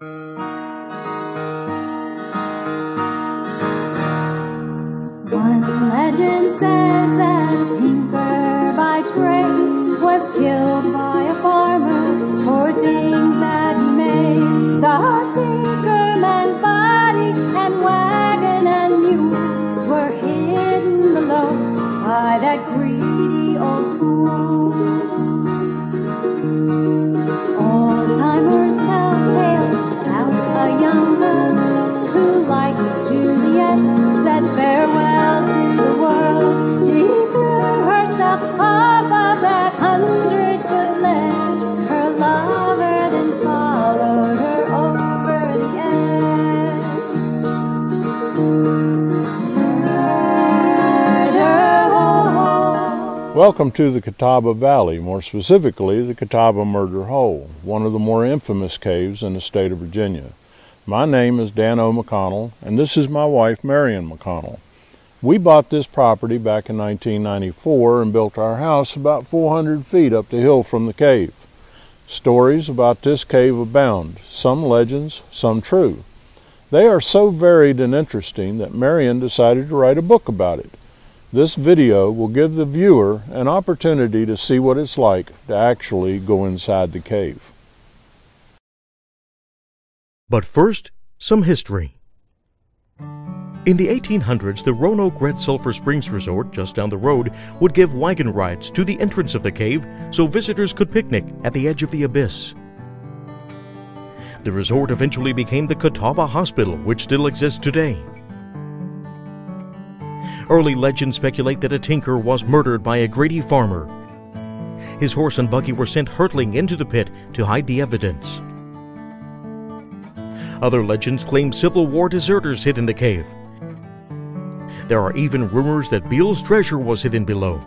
One legend says that a tinker by trade was killed by a farmer for things that he made. The tinkerman's body and wagon and mule were hidden below by that greedy old fool. Old-timers tell tales about a young girl who, like Juliet, said farewell to the world. She threw herself off of that 100-foot ledge. Her lover then followed her over the edge. Murder hole. Welcome to the Catawba Valley, more specifically the Catawba Murder Hole, one of the more infamous caves in the state of Virginia. My name is Dan O. McConnell, and this is my wife, Marian McConnell. We bought this property back in 1994 and built our house about 400 feet up the hill from the cave. Stories about this cave abound, some legends, some true. They are so varied and interesting that Marian decided to write a book about it. This video will give the viewer an opportunity to see what it's like to actually go inside the cave. But first, some history. In the 1800s, the Roanoke Red Sulphur Springs Resort, just down the road, would give wagon rides to the entrance of the cave so visitors could picnic at the edge of the abyss. The resort eventually became the Catawba Hospital, which still exists today. Early legends speculate that a tinker was murdered by a greedy farmer. His horse and buggy were sent hurtling into the pit to hide the evidence. Other legends claim Civil War deserters hid in the cave. There are even rumors that Beale's treasure was hidden below.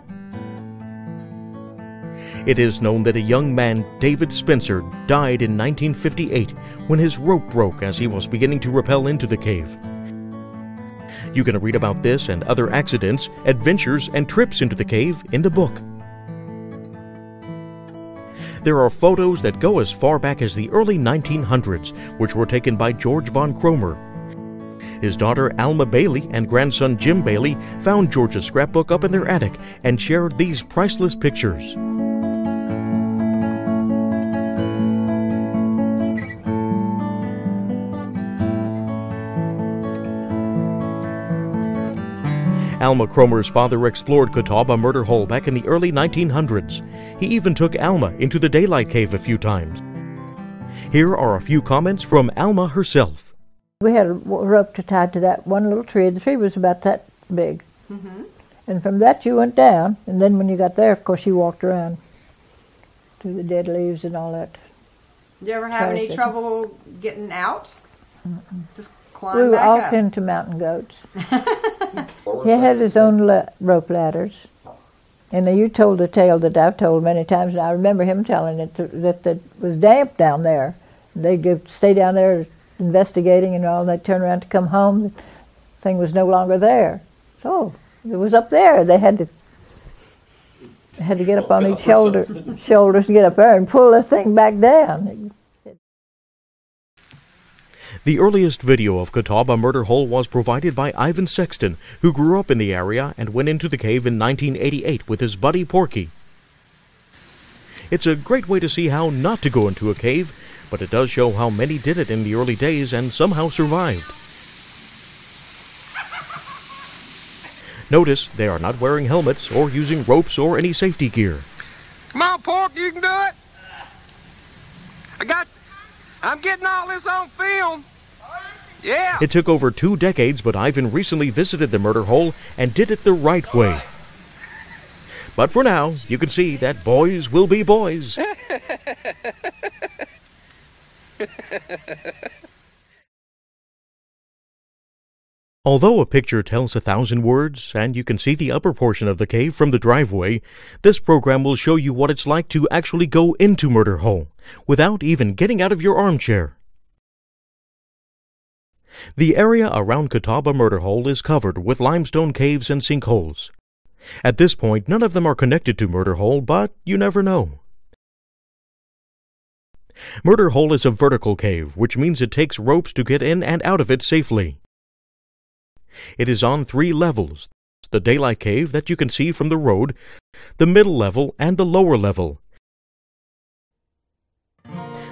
It is known that a young man, David Spencer, died in 1958 when his rope broke as he was beginning to rappel into the cave. You can read about this and other accidents, adventures, and trips into the cave in the book. There are photos that go as far back as the early 1900s, which were taken by George von Cromer. His daughter Alma Bailey and grandson Jim Bailey found George's scrapbook up in their attic and shared these priceless pictures. Alma Cromer's father explored Catawba Murder Hole back in the early 1900s. He even took Alma into the Daylight Cave a few times. Here are a few comments from Alma herself. We had a rope tied to that one little tree. The tree was about that big. Mm-hmm. And from that you went down, and then when you got there, of course, you walked around through the dead leaves and all that. Did you ever have any trouble getting out? Mm-mm. Just climb we were back all up? into mountain goats. He had his own rope ladders. And you told a tale that I've told many times, and I remember him telling it, that it was damp down there. They'd stay down there investigating and all, and they'd turn around to come home. The thing was no longer there. So it was up there. They had to get up on each shoulders to get up there and pull the thing back down. The earliest video of Catawba Murder Hole was provided by Ivan Sexton, who grew up in the area and went into the cave in 1988 with his buddy Porky. It's a great way to see how not to go into a cave, but it does show how many did it in the early days and somehow survived. Notice they are not wearing helmets or using ropes or any safety gear. Come on, Pork, you can do it. I'm getting all this on film. Yeah. It took over 2 decades, but Ivan recently visited the murder hole and did it the right way. But for now, you can see that boys will be boys. Although a picture tells 1,000 words, and you can see the upper portion of the cave from the driveway, this program will show you what it's like to actually go into Murder Hole, without even getting out of your armchair. The area around Catawba Murder Hole is covered with limestone caves and sinkholes. At this point, none of them are connected to Murder Hole, but you never know. Murder Hole is a vertical cave, which means it takes ropes to get in and out of it safely. It is on 3 levels: the daylight cave that you can see from the road, the middle level, and the lower level.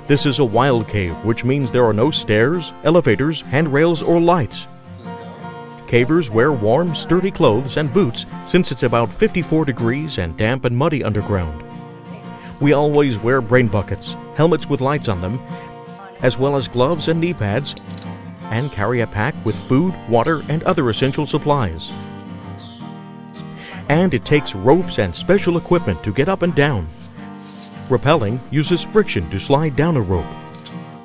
This is a wild cave, which means there are no stairs, elevators, handrails, or lights. Cavers wear warm, sturdy clothes and boots since it's about 54 degrees and damp and muddy underground. We always wear brain buckets, helmets with lights on them, as well as gloves and knee pads, and carry a pack with food, water, and other essential supplies. And it takes ropes and special equipment to get up and down. Rappelling uses friction to slide down a rope.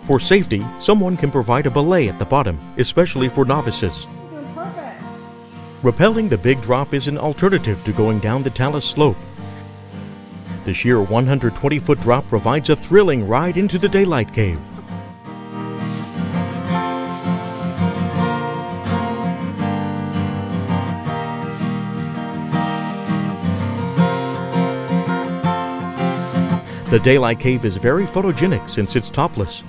For safety, someone can provide a belay at the bottom, especially for novices. Repelling the Big Drop is an alternative to going down the talus slope. The sheer 120-foot drop provides a thrilling ride into the daylight cave. The daylight cave is very photogenic since it's topless.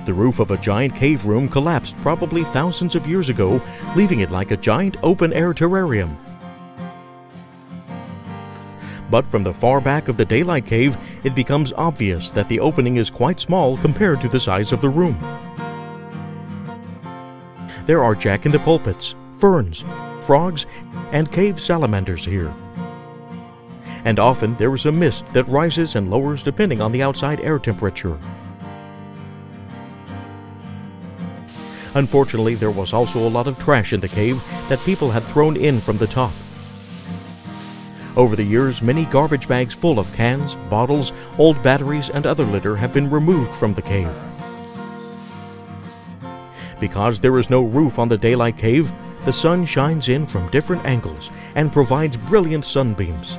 The roof of a giant cave room collapsed probably thousands of years ago, leaving it like a giant open-air terrarium. But from the far back of the daylight cave, it becomes obvious that the opening is quite small compared to the size of the room. There are jack-in-the-pulpits, ferns, frogs, and cave salamanders here. And often there is a mist that rises and lowers depending on the outside air temperature. Unfortunately, there was also a lot of trash in the cave that people had thrown in from the top. Over the years, many garbage bags full of cans, bottles, old batteries, and other litter have been removed from the cave. Because there is no roof on the daylight cave, the sun shines in from different angles and provides brilliant sunbeams.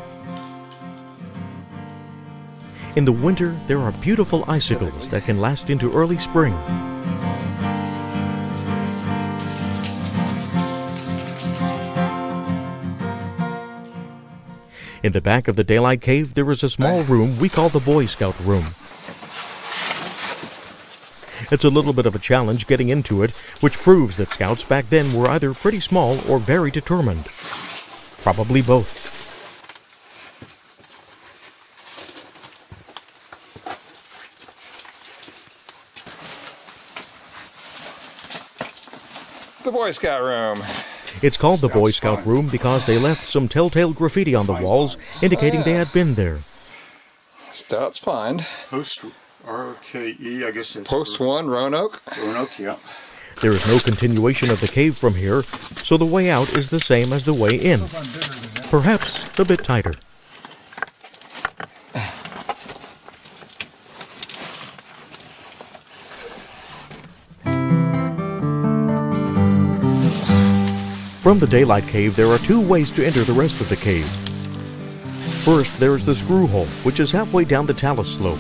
In the winter, there are beautiful icicles that can last into early spring. In the back of the daylight cave, there is a small room we call the Boy Scout room. It's a little bit of a challenge getting into it, which proves that scouts back then were either pretty small or very determined. Probably both. The Boy Scout room. It's called the Boy Scout room because they left some telltale graffiti on the walls indicating they had been there. Scouts find. Post RKE, I guess it's Post 1, Roanoke. Roanoke, yeah. There is no continuation of the cave from here, so the way out is the same as the way in. Perhaps a bit tighter. From the daylight cave, there are 2 ways to enter the rest of the cave. First, there is the screw hole, which is halfway down the talus slope.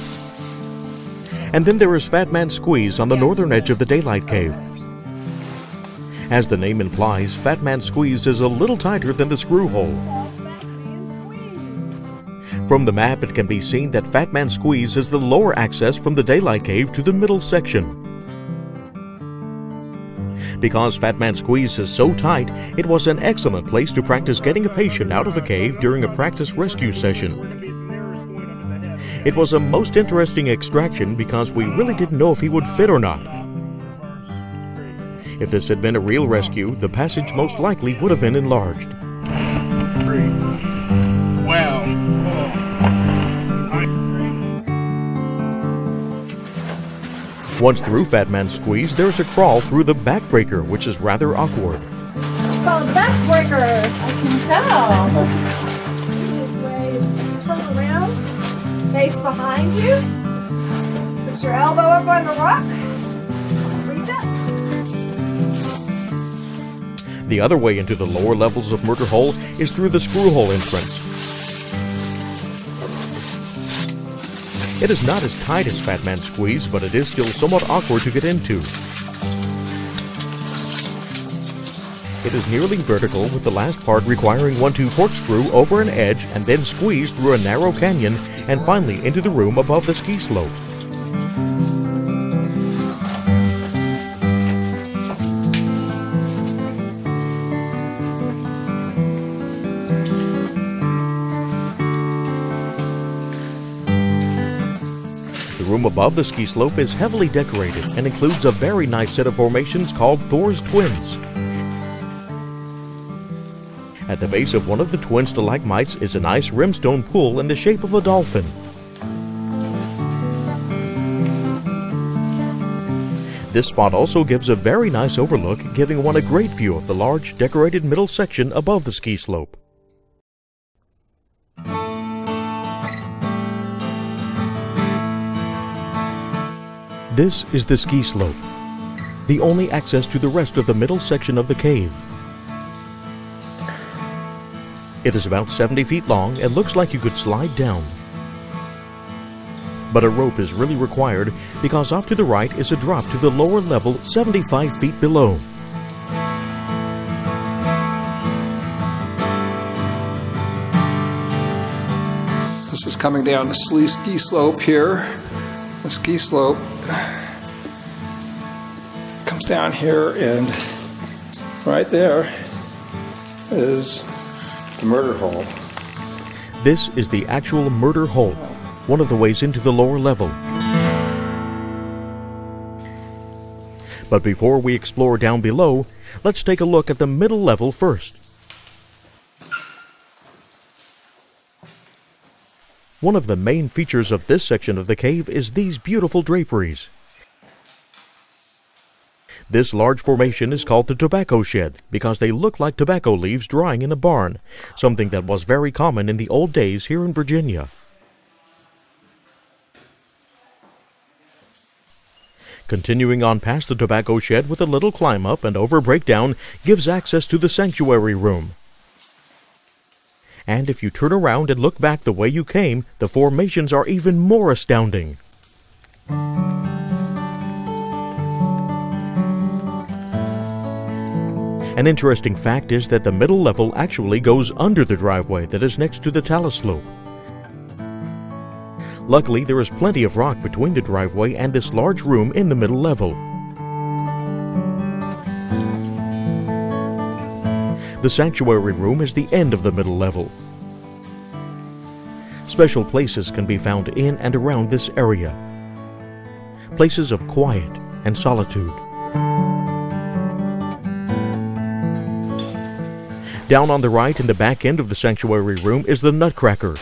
And then there is Fat Man Squeeze on the northern edge of the daylight cave. As the name implies, Fat Man Squeeze is a little tighter than the screw hole. From the map, it can be seen that Fat Man Squeeze is the lower access from the daylight cave to the middle section. Because Fat Man Squeeze is so tight, it was an excellent place to practice getting a patient out of a cave during a practice rescue session. It was a most interesting extraction because we really didn't know if he would fit or not. If this had been a real rescue, the passage most likely would have been enlarged. Well. Once through Fat Man Squeeze, there's a crawl through the backbreaker, which is rather awkward. It's called backbreaker. I can tell. Turn around, face behind you. Put your elbow up on the rock. Reach up. The other way into the lower levels of Murder Hole is through the screw hole entrance. It is not as tight as Fat Man Squeeze, but it is still somewhat awkward to get into. It is nearly vertical, with the last part requiring one to corkscrew over an edge and then squeeze through a narrow canyon and finally into the room above the ski slope. room above the ski slope is heavily decorated and includes a very nice set of formations called Thor's Twins. At the base of one of the twin stalagmites is a nice rimstone pool in the shape of a dolphin. This spot also gives a very nice overlook, giving one a great view of the large decorated middle section above the ski slope. This is the ski slope, the only access to the rest of the middle section of the cave. It is about 70 feet long and looks like you could slide down. But a rope is really required because off to the right is a drop to the lower level 75 feet below. This is coming down the ski slope here. The ski slope comes down here, and right there is the murder hole. This is the actual murder hole, one of the ways into the lower level. But before we explore down below, let's take a look at the middle level first. One of the main features of this section of the cave is these beautiful draperies. This large formation is called the tobacco shed because they look like tobacco leaves drying in a barn, something that was very common in the old days here in Virginia. Continuing on past the tobacco shed with a little climb up and over breakdown gives access to the sanctuary room. And if you turn around and look back the way you came, the formations are even more astounding. An interesting fact is that the middle level actually goes under the driveway that is next to the talus slope. Luckily, there is plenty of rock between the driveway and this large room in the middle level. The sanctuary room is the end of the middle level. Special places can be found in and around this area. Places of quiet and solitude. Down on the right in the back end of the sanctuary room is the Nutcracker,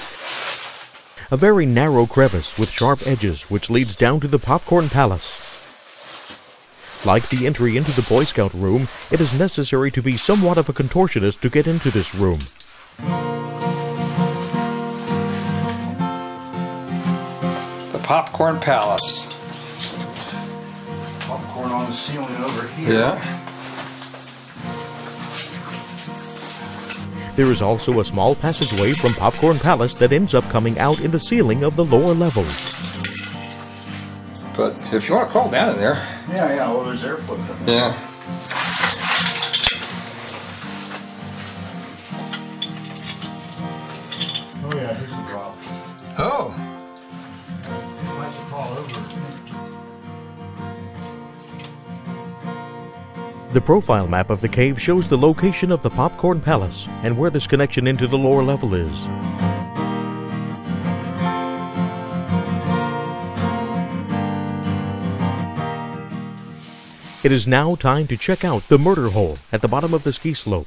a very narrow crevice with sharp edges which leads down to the Popcorn Palace. Like the entry into the Boy Scout room, it is necessary to be somewhat of a contortionist to get into this room. The Popcorn Palace. Popcorn on the ceiling over here. Yeah. There is also a small passageway from Popcorn Palace that ends up coming out in the ceiling of the lower level. But if you want to crawl down in there. Yeah, well, there's airflow. Yeah. Oh, yeah, here's a drop. Oh. Might crawl over. The profile map of the cave shows the location of the Popcorn Palace and where this connection into the lower level is. It is now time to check out the murder hole at the bottom of the ski slope.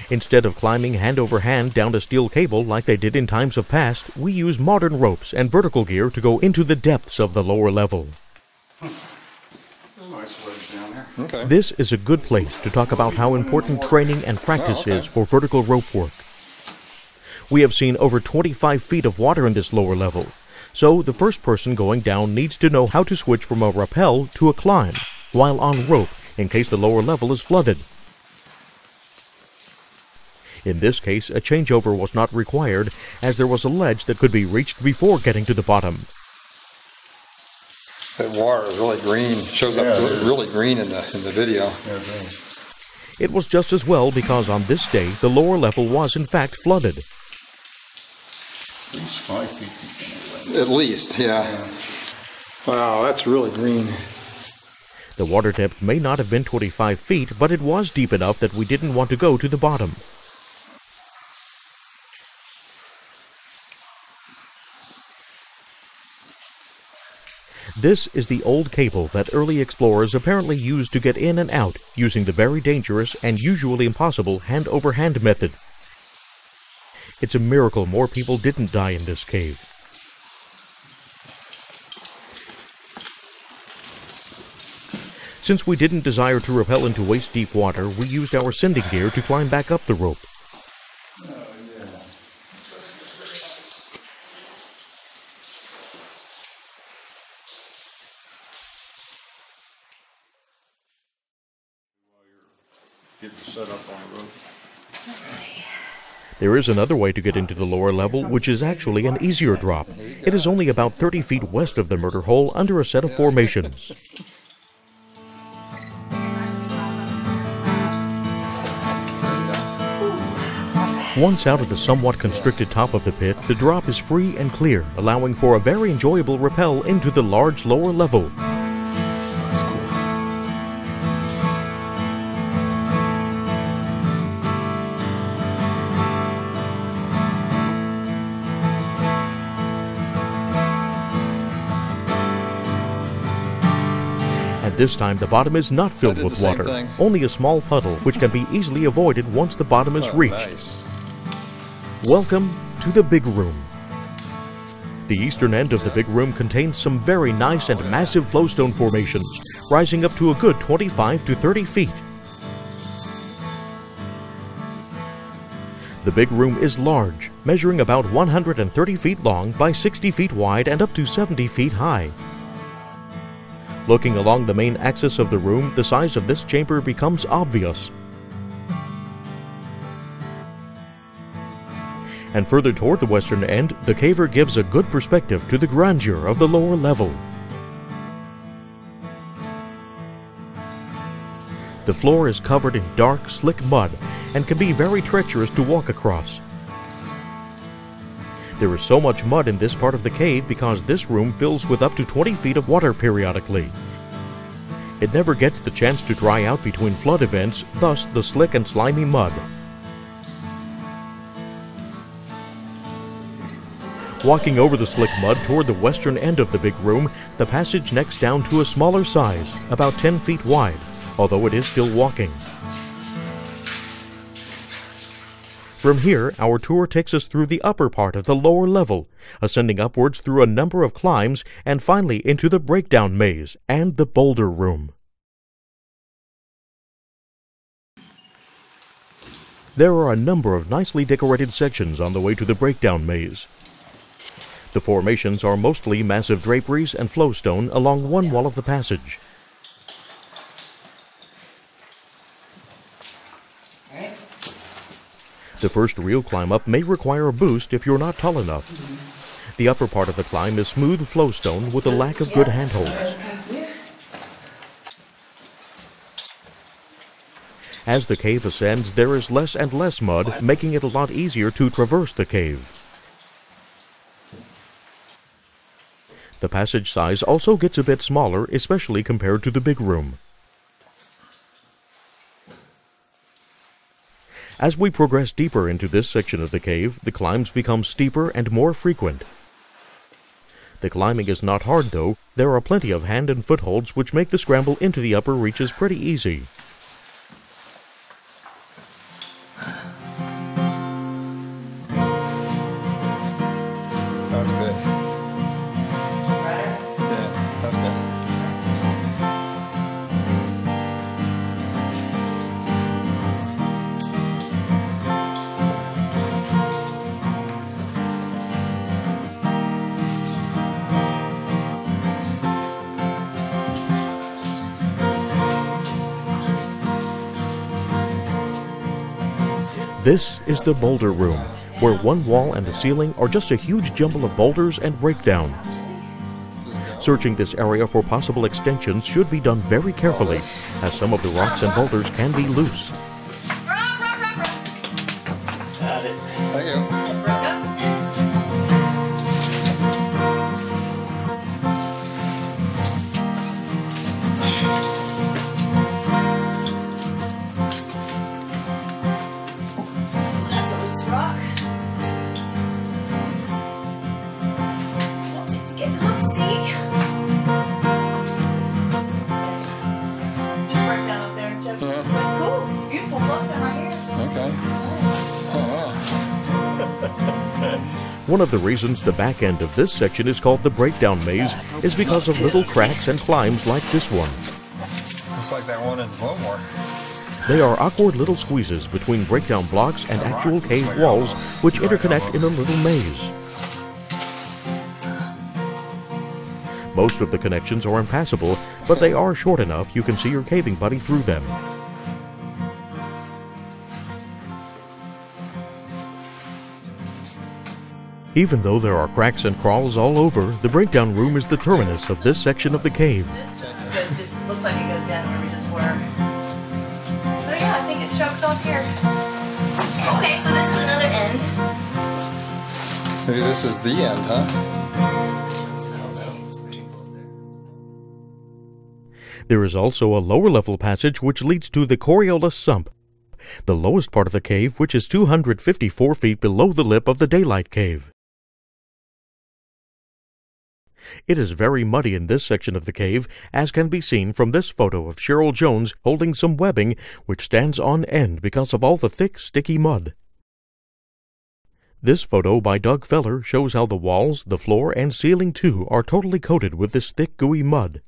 Instead of climbing hand over hand down a steel cable like they did in times of past, we use modern ropes and vertical gear to go into the depths of the lower level. Nice ledge down there. Okay. This is a good place to talk about how important training and practice is for vertical rope work. We have seen over 25 feet of water in this lower level, so the first person going down needs to know how to switch from a rappel to a climb while on rope in case the lower level is flooded. In this case, a changeover was not required as there was a ledge that could be reached before getting to the bottom. That water is really green. Shows up really green in the video. Yeah, it is. It was just as well because on this day the lower level was in fact flooded. At least 5 feet. At least, yeah. Wow, that's really green. The water depth may not have been 25 feet, but it was deep enough that we didn't want to go to the bottom. This is the old cable that early explorers apparently used to get in and out using the very dangerous and usually impossible hand-over-hand method. It's a miracle more people didn't die in this cave. Since we didn't desire to rappel into waist-deep water, we used our sending gear to climb back up the rope. Getting set up on the rope. There is another way to get into the lower level, which is actually an easier drop. It is only about 30 feet west of the murder hole under a set of formations. Once out of the somewhat constricted top of the pit, the drop is free and clear, allowing for a very enjoyable rappel into the large lower level. That's cool. At this time, the bottom is not filled did with the same water, thing. only a small puddle, which can be easily avoided once the bottom is Oh, reached. nice. Welcome to the big room. The eastern end of the big room contains some very nice and massive flowstone formations, rising up to a good 25 to 30 feet. The big room is large, measuring about 130 feet long by 60 feet wide and up to 70 feet high. Looking along the main axis of the room, the size of this chamber becomes obvious. And further toward the western end, the caver gives a good perspective to the grandeur of the lower level. The floor is covered in dark, slick mud and can be very treacherous to walk across. There is so much mud in this part of the cave because this room fills with up to 20 feet of water periodically. It never gets the chance to dry out between flood events, thus the slick and slimy mud. Walking over the slick mud toward the western end of the big room, the passage necks down to a smaller size, about 10 feet wide, although it is still walking. From here, our tour takes us through the upper part of the lower level, ascending upwards through a number of climbs and finally into the breakdown maze and the Boulder Room. There are a number of nicely decorated sections on the way to the breakdown maze. The formations are mostly massive draperies and flowstone along one wall of the passage. The first real climb up may require a boost if you're not tall enough. The upper part of the climb is smooth flowstone with a lack of good handholds. As the cave ascends, there is less and less mud, making it a lot easier to traverse the cave. The passage size also gets a bit smaller, especially compared to the big room. As we progress deeper into this section of the cave, the climbs become steeper and more frequent. The climbing is not hard though. There are plenty of hand and footholds which make the scramble into the upper reaches pretty easy. That's good. Yeah, that's good. This is the Boulder Room, where one wall and the ceiling are just a huge jumble of boulders and breakdown. Searching this area for possible extensions should be done very carefully, as some of the rocks and boulders can be loose. Thank you. That's a loose rock. Want it to get to look, see? One of the reasons the back end of this section is called the breakdown maze is because of little cracks and climbs like this one. It's like that one in Blowmore. They are awkward little squeezes between breakdown blocks and actual cave walls which interconnect in a little maze. Most of the connections are impassable, but they are short enough you can see your caving buddy through them. Even though there are cracks and crawls all over, the breakdown room is the terminus of this section of the cave. This just looks like it goes down where we just were. So yeah, I think it chokes off here. Okay, so this is another end. Maybe this is the end, huh? There is also a lower level passage which leads to the Coriolis Sump, the lowest part of the cave, which is 254 feet below the lip of the Daylight Cave. It is very muddy in this section of the cave, as can be seen from this photo of Cheryl Jones holding some webbing which stands on end because of all the thick, sticky mud. This photo by Doug Feller shows how the walls, the floor, and ceiling too are totally coated with this thick, gooey mud.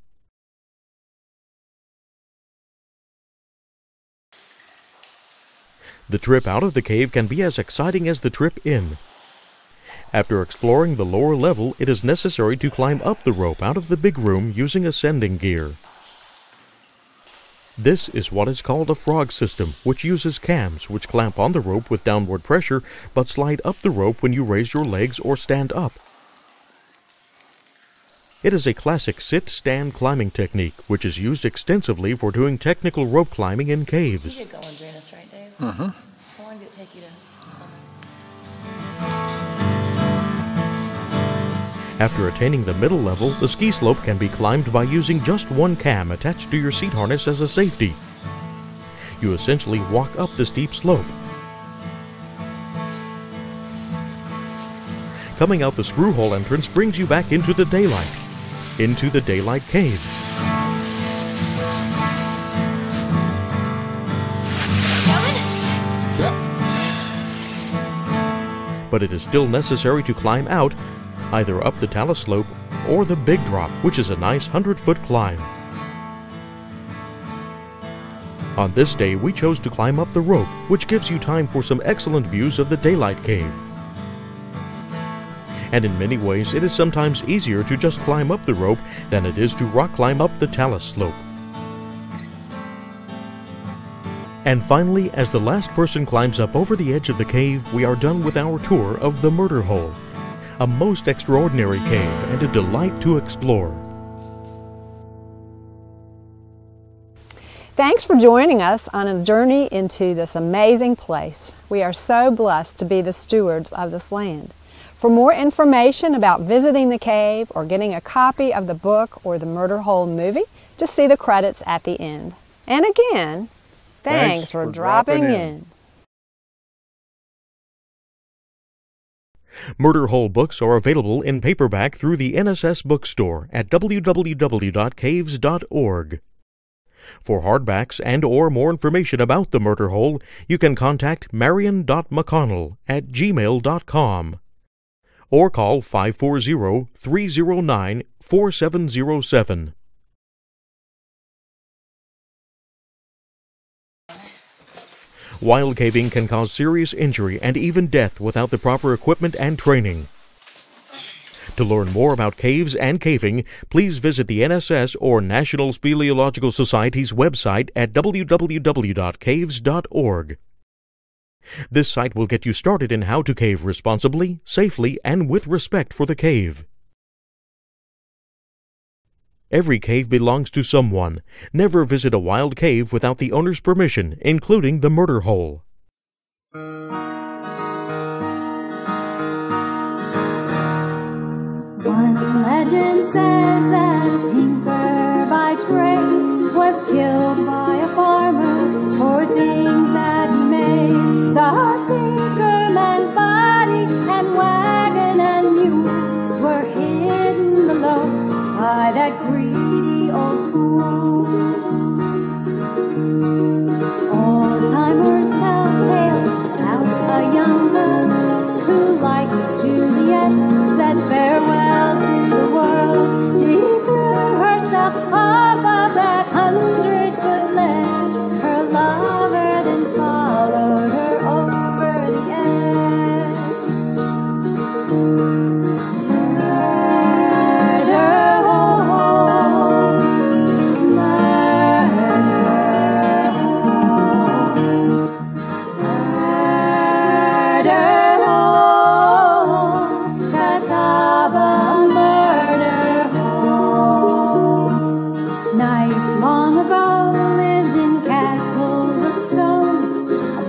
The trip out of the cave can be as exciting as the trip in. After exploring the lower level, it is necessary to climb up the rope out of the big room using ascending gear. This is what is called a frog system, which uses cams which clamp on the rope with downward pressure but slide up the rope when you raise your legs or stand up. It is a classic sit-stand climbing technique which is used extensively for doing technical rope climbing in caves. You should go and join us, right, Dave? Uh-huh. How long did it take you to... After attaining the middle level, the ski slope can be climbed by using just one cam attached to your seat harness as a safety. You essentially walk up the steep slope. Coming out the screw hole entrance brings you back into the daylight cave. But it is still necessary to climb out, either up the talus slope or the Big Drop, which is a nice 100-foot climb. On this day, we chose to climb up the rope, which gives you time for some excellent views of the Daylight Cave. And in many ways, it is sometimes easier to just climb up the rope than it is to rock climb up the talus slope. And finally, as the last person climbs up over the edge of the cave, we are done with our tour of the Murder Hole. A most extraordinary cave and a delight to explore. Thanks for joining us on a journey into this amazing place. We are so blessed to be the stewards of this land. For more information about visiting the cave or getting a copy of the book or the Murder Hole movie, just see the credits at the end. And again, thanks for dropping in. Murder Hole books are available in paperback through the NSS bookstore at www.caves.org. For hardbacks and or more information about the Murder Hole, you can contact marian.mcconnell@gmail.com or call 540-309-4707. Wild caving can cause serious injury and even death without the proper equipment and training. To learn more about caves and caving, please visit the NSS or National Speleological Society's website at www.caves.org. This site will get you started in how to cave responsibly, safely, and with respect for the cave. Every cave belongs to someone. Never visit a wild cave without the owner's permission, including the Murder Hole. One legend says that a tinker by trade was killed by a farmer for things that he made. The tinkerman's body and wagon and mule were hidden below by that greedy old fool. Old-timers tell tales about a young girl who liked Juliet.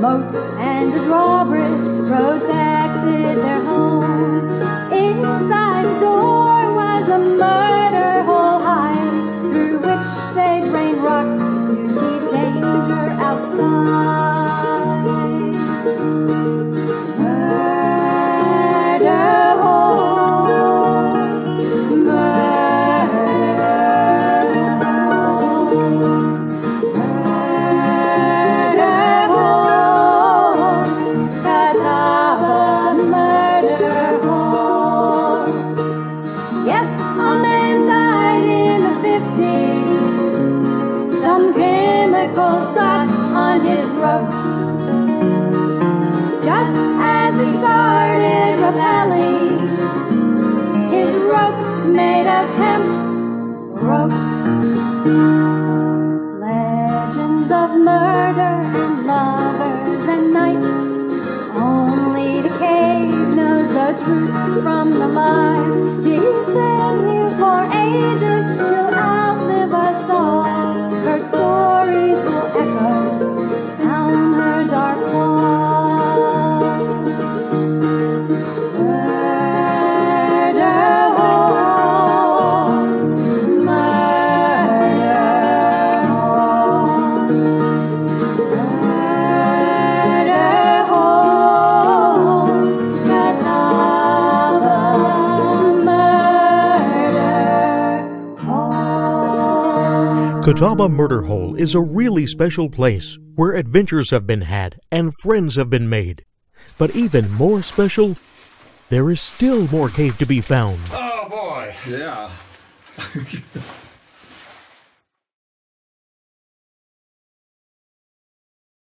moat and a drawbridge protected their home. Inside the door was a murder hole high, through which they'd rain rocks to keep danger outside. Murder hole, murder hole, Catawba Murder Hole. Yes, a man died in the 50s. Some chemicals got on his throat. Just as he started rappelling, his rope made of hemp broke. Legends of murder and lovers and knights. Only the cave knows the truth from the lies. She's been here for ages, she'll outlive us all. Her stories will echo down her dark wall. Murder hole, murder hole, murder hole, Catawba Murder Hole. Catawba Murder Hole is a really special place where adventures have been had and friends have been made. But even more special, there is still more cave to be found. Oh boy. Yeah.